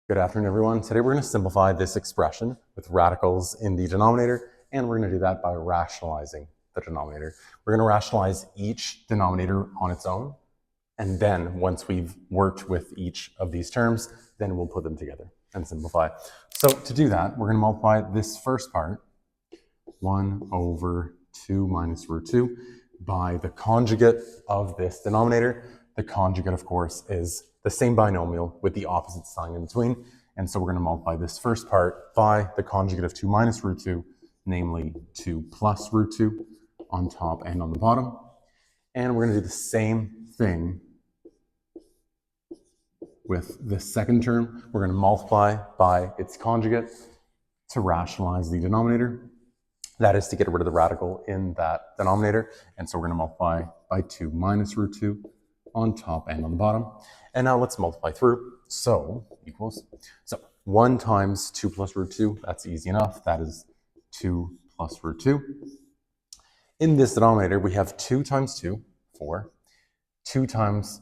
Good afternoon, everyone. Today we're going to simplify this expression with radicals in the denominator, and we're going to do that by rationalizing the denominator. We're going to rationalize each denominator on its own, and then once we've worked with each of these terms, then we'll put them together and simplify. So to do that, we're going to multiply this first part, 1 over 2 minus root 2, by the conjugate of this denominator. The conjugate, of course, is the same binomial with the opposite sign in between. And so we're going to multiply this first part by the conjugate of 2 minus root 2, namely 2 plus root 2 on top and on the bottom. And we're going to do the same thing with this second term. We're going to multiply by its conjugate to rationalize the denominator. That is to get rid of the radical in that denominator. And so we're going to multiply by 2 minus root 2 on top and on the bottom. And now let's multiply through. So equals, so 1 times 2 plus root 2, that's easy enough. That is 2 plus root 2. In this denominator, we have 2 times 2, 4. 2 times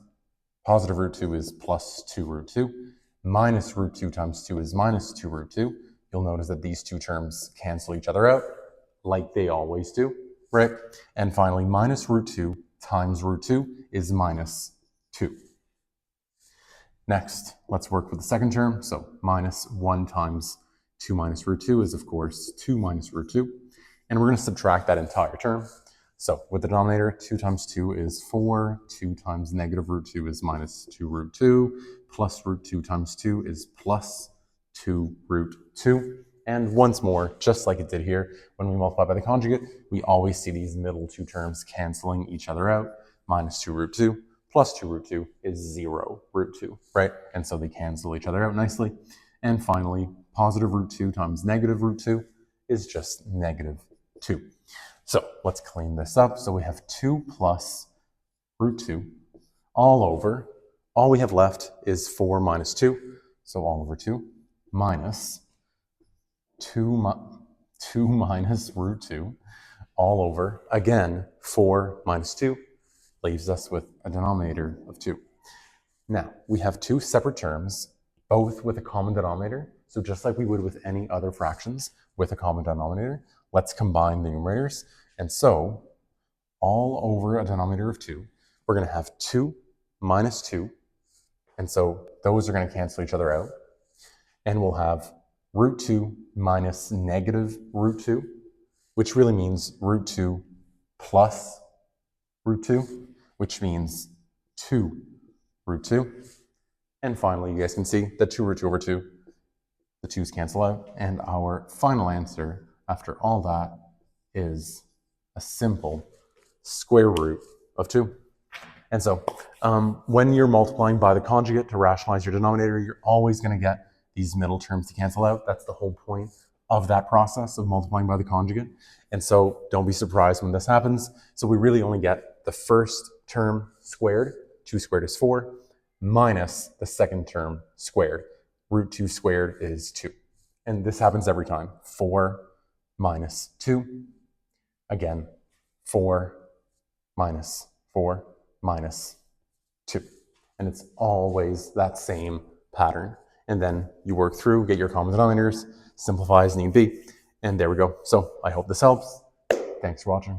positive root 2 is plus 2 root 2. Minus root 2 times 2 is minus 2 root 2. You'll notice that these two terms cancel each other out, like they always do, right? And finally, minus root 2 times root 2 is minus 2. Next, let's work with the second term. So minus 1 times 2 minus root 2 is, of course, 2 minus root 2. And we're going to subtract that entire term. So with the denominator, 2 times 2 is 4. 2 times negative root 2 is minus 2 root 2. Plus root 2 times 2 is plus 2 root 2. And once more, just like it did here, when we multiply by the conjugate, we always see these middle two terms canceling each other out. Minus 2 root 2 plus 2 root 2 is 0 root 2, right? And so they cancel each other out nicely. And finally, positive root 2 times negative root 2 is just negative 2. So let's clean this up. So we have 2 plus root 2 all over. All we have left is 4 minus 2. So all over 2 minus 2 minus root 2 all over, again, 4 minus 2 leaves us with a denominator of 2. Now, we have two separate terms, both with a common denominator. So just like we would with any other fractions with a common denominator, let's combine the numerators. And so, all over a denominator of 2, we're going to have 2 minus 2. And so those are going to cancel each other out. And we'll have root 2 minus negative root 2, which really means root 2 plus root 2, which means 2 root 2. And finally, you guys can see that 2 root 2 over 2, the 2's cancel out. And our final answer after all that is a simple square root of 2. And so when you're multiplying by the conjugate to rationalize your denominator, you're always going to get these middle terms to cancel out. That's the whole point of that process of multiplying by the conjugate. And so don't be surprised when this happens. So we really only get the first term squared, 2 squared is 4, minus the second term squared. Root 2 squared is 2. And this happens every time. 4 minus 2. Again, 4 minus 4 minus 2. And it's always that same pattern. And then you work through, get your common denominators, simplify as need be, and there we go. So I hope this helps. Thanks for watching.